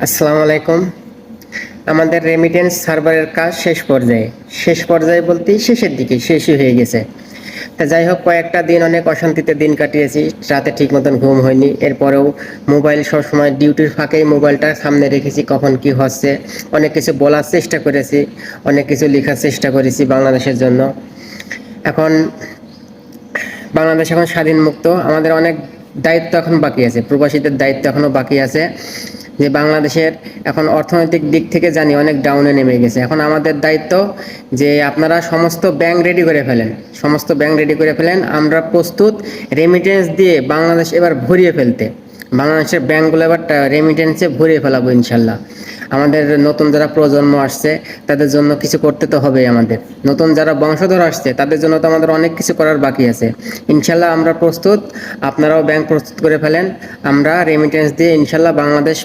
আসসালামু আলাইকুম। আমাদের রেমিটেন্স সার্ভারের কাজ শেষ পর্যায়ে বলতে শেষের দিকে শেষই হয়ে গেছে। তা যাই হোক, কয়েকটা দিন অনেক অশান্তিতে দিন কাটিয়েছি, রাতে ঠিক মতন ঘুম হয়নি। এরপরেও মোবাইল সবসময় ডিউটির ফাঁকেই মোবাইলটা সামনে রেখেছি, কখন কি হচ্ছে অনেক কিছু বলার চেষ্টা করেছি, অনেক কিছু লেখার চেষ্টা করেছি বাংলাদেশের জন্য। এখন বাংলাদেশ এখন স্বাধীন মুক্ত, আমাদের অনেক দায়িত্ব এখন বাকি আছে, প্রবাসীদের দায়িত্ব এখনো বাকি আছে। যে বাংলাদেশের এখন অর্থনৈতিক দিক থেকে জানি অনেক ডাউনে নেমে গেছে। এখন আমাদের দায়িত্ব যে আপনারা সমস্ত ব্যাংক রেডি করে ফেলেন, আমরা প্রস্তুত রেমিটেন্স দিয়ে বাংলাদেশ এবার ভরিয়ে ফেলতে। বাংলাদেশের ব্যাংকগুলো এবার রেমিটেন্সে ভরিয়ে ফেলাবো ইনশাল্লাহ। আমাদের নতুন যারা প্রজন্ম আসছে তাদের জন্য কিছু করতে তো হবেই, আমাদের নতুন যারা বংশধর আসছে তাদের জন্য তো আমাদের অনেক কিছু করার বাকি আছে। ইনশাল্লাহ আমরা প্রস্তুত, আপনারাও ব্যাংক প্রস্তুত করে ফেলেন। আমরা রেমিটেন্স দিয়ে ইনশাল্লাহ বাংলাদেশ